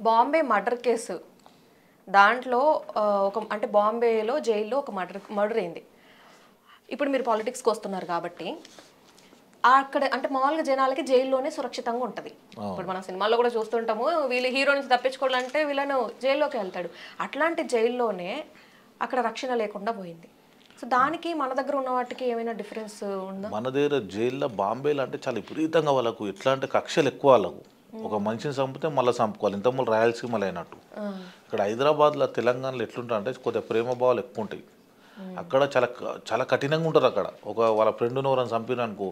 Bombay murder case దాంట్లో అంటే బాంబేలో జైల్లో ఒక మర్డర్ అయింది. ఇప్పుడు మీరు పాలిటిక్స్కి వస్తున్నారు కాబట్టి అక్కడ అంటే మామూలుగా జనాలకి జైల్లోనే సురక్షితంగా ఉంటుంది. ఇప్పుడు మన సినిమాల్లో కూడా చూస్తుంటాము, వీళ్ళు హీరో నుంచి తప్పించుకోవాలంటే వీళ్ళను జైల్లోకి వెళ్తాడు. అట్లాంటి జైల్లోనే అక్కడ రక్షణ లేకుండా పోయింది. సో దానికి మన దగ్గర ఉన్న వాటికి ఏమైనా డిఫరెన్స్ ఉందా? మన దగ్గర జైల్లో బాంబేలో అంటే చాలా విపరీతంగా వాళ్ళకు ఎట్లా అంటే కక్షలు ఎక్కువ. వాళ్ళకు ఒక మనిషిని చంపితే మళ్ళీ చంపుకోవాలి, ఇంతకుముందు రాయలసీమలో అయినట్టు. ఇక్కడ హైదరాబాద్లో తెలంగాణలో ఎట్లుంటా అంటే కొద్దిగా ప్రేమ భావాలు ఎక్కువ ఉంటాయి. అక్కడ చాలా చాలా కఠినంగా ఉంటారు. అక్కడ వాళ్ళ ఫ్రెండ్ని ఎవరైనా చంపిన అనుకో,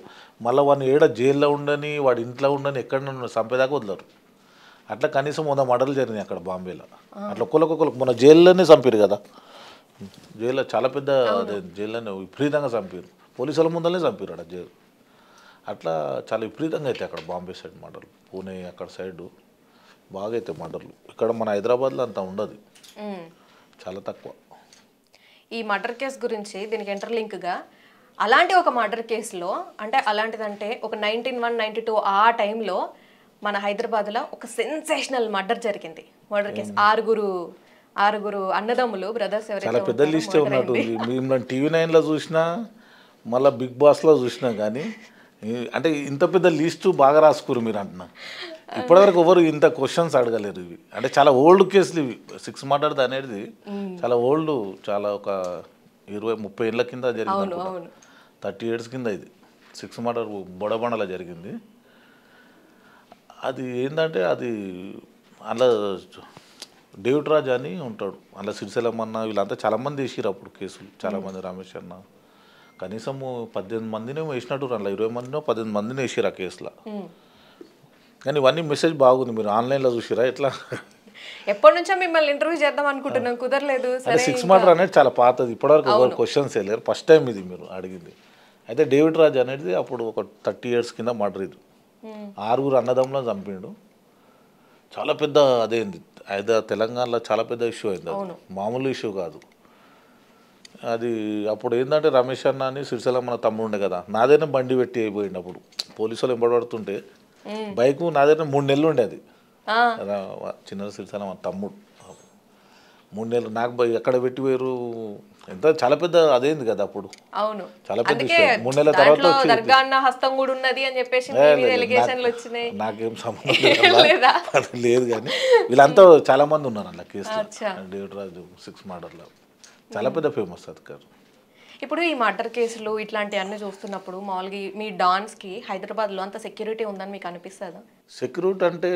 మళ్ళీ వాడిని జైల్లో ఉండని, వాడి ఇంట్లో ఉండని, ఎక్కడ చంపేదాకా వదలరు. అట్లా కనీసం 100 మర్డర్లు జరిగినాయి అక్కడ బాంబేలో. అట్లా ఒక్కొక్కరికి మన జైల్లోనే చంపారు కదా, జైల్లో చాలా పెద్ద అదే జైల్లోనే విపరీతంగా చంపారు, పోలీసుల ముందరనే చంపారు అక్కడ జైలు. అట్లా చాలా విపరీతంగా అవుతాయి అక్కడ బాంబే సైడ్ మర్డర్లు. పూణే అక్కడ సైడు బాగా అవుతాయి మర్డర్లు. ఇక్కడ మన హైదరాబాద్లో అంత ఉండదు, చాలా తక్కువ. ఈ మర్డర్ కేసు గురించి దీనికి ఇంటర్లింక్గా అలాంటి ఒక మర్డర్ కేసులో అంటే అలాంటిదంటే ఒక 1992 ఆ టైంలో మన హైదరాబాద్లో ఒక సెన్సేషనల్ మర్డర్ జరిగింది. మర్డర్ కేసు ఆరుగురు అన్నదమ్ములు బ్రదర్స్ చాలా పెద్ద లిస్టే ఉన్నట్టు. మేము TV9లో చూసినా, మళ్ళీ బిగ్ బాస్లో చూసినా, కానీ అంటే ఇంత పెద్ద లిస్టు బాగా రాసుకురు మీరు అంటున్నా. ఇప్పటివరకు ఎవరు ఇంత క్వశ్చన్స్ అడగలేరు. ఇవి అంటే చాలా ఓల్డ్ కేసులు ఇవి. 6 మర్డర్ అనేది చాలా ఓల్డ్, చాలా ఒక 20-30 ఏళ్ళ కింద జరిగింది, 30 years కింద. ఇది 6 మర్డర్ బొడబండలో జరిగింది. అది ఏంటంటే అది అలా డేవిడ్ రాజ్ అని ఉంటాడు, అలా సిరిసెలమన్న వీళ్ళంతా చాలామంది వేసిరు అప్పుడు కేసులు. చాలామంది రమేష్ అన్న కనీసము 18 మందిని వేసినట్టు, అందులో 20 మందినో 18 మందిని వేసిరు ఆ కేసులో. కానీ ఇవన్నీ మెసేజ్ బాగుంది. మీరు ఆన్లైన్లో చూసిరా ఎట్లా? ఎప్పటి నుంచో మిమ్మల్ని ఇంటర్వ్యూ చేద్దాం అనుకుంటున్నాం, కుదరలేదు. 6 మర్డర్ అనేది చాలా పాతది, ఇప్పటివరకు ఎవరు క్వశ్చన్స్ వేయలేరు. ఫస్ట్ టైం ఇది మీరు అడిగింది. అయితే డేవిడ్ రాజ్ అనేది అప్పుడు ఒక 30 years కింద మర్డర్. ఇది 6 అన్నదమ్ములను చంపిండు. చాలా పెద్ద అదేంది తెలంగాణలో చాలా పెద్ద ఇష్యూ అయింది. అది మామూలు ఇష్యూ కాదు అది. అప్పుడు ఏంటంటే రమేష్ అన్న అని సిరిసెలమ్మ తమ్ముడు ఉండే కదా, నాదైనా బండి పెట్టి అయిపోయింది. అప్పుడు పోలీసు వాళ్ళు ఎంబడబడుతుంటే బైకు నాదైనా 3 నెలలు ఉండే. అది చిన్న సిరిసెలమ్మ తమ్ముడు 3 నెలలు నాకు ఎక్కడ పెట్టి పోయారు. ఎంత చాలా పెద్ద అదేంది కదా అప్పుడు. అవును, చాలా పెద్ద ఇష్యూ. 3 నెలల తర్వాత నాకేం సంబంధం లేదు. కానీ వీళ్ళంతా చాలా మంది ఉన్నారు అలా కేసులో. డేవిడ్ రాజు 6 మర్డర్లో చాలా పెద్ద ఫేమస్ అది కాదు. ఇప్పుడు ఈ మర్డర్ కేసులు ఇట్లాంటివన్నీ చూస్తున్నప్పుడు మామూలుగా మీ డాన్స్కి హైదరాబాద్లో అంత సెక్యూరిటీ ఉందని మీకు అనిపిస్తుందా? సెక్యూరిటీ అంటే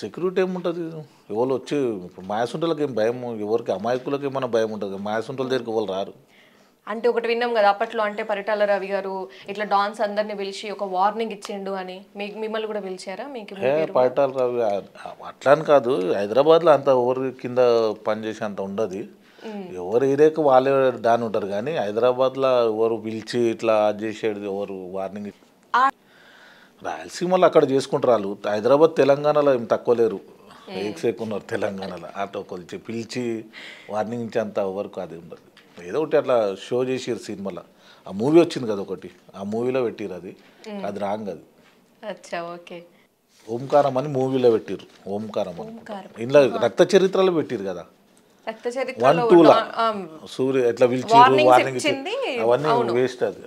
సెక్యూరిటీ ఏముంటుంది, ఎవరు వచ్చి ఇప్పుడు మాయసుంటలకి ఏం భయం, ఎవరికి అమాయకులకి ఏమైనా భయం ఉంటుంది. మాయసుంటల దగ్గరికి ఎవరు రారు. అంటే ఒకటి విన్నాం కదా అప్పట్లో, అంటే పరిటాల రవి గారు ఇట్లా డాన్స్ అందరిని పిలిచి ఒక వార్నింగ్ ఇచ్చిండు అని. మిమ్మల్ని కూడా పిలిచారా? మీకు పరిటాల రవి అట్లా అని కాదు, హైదరాబాద్లో అంత ఎవరి కింద పనిచేసి అంత ఉండదు. ఎవరు ఏరియాకి వాళ్ళే దాని ఉంటారు. కానీ హైదరాబాద్లో ఎవరు పిలిచి ఇట్లా చేసేది ఎవరు వార్నింగ్. రాయలసీమలో అక్కడ చేసుకుంటారు వాళ్ళు. హైదరాబాద్ తెలంగాణలో ఏం తక్కువ లేరు, ఏకున్నారు తెలంగాణలో. అట్లా కొంచెం పిలిచి వార్నింగ్ ఇచ్చే అంత ఎవరికి అది ఉండదు. ఏదో ఒకటి అట్లా షో చేసిరు సినిమాలో. ఆ మూవీ వచ్చింది కదా ఒకటి, ఆ మూవీలో పెట్టిరు. అది రాంగ్. అది ఓంకారం అని మూవీలో పెట్టిరు. ఓంకారం అని ఇంట్లో రక్త చరిత్రలో పెట్టిరు కదా. 1, 2 సూర్య ఎట్లా పిలిచి వార్నింగ్ అవన్నీ వేస్ట్. అది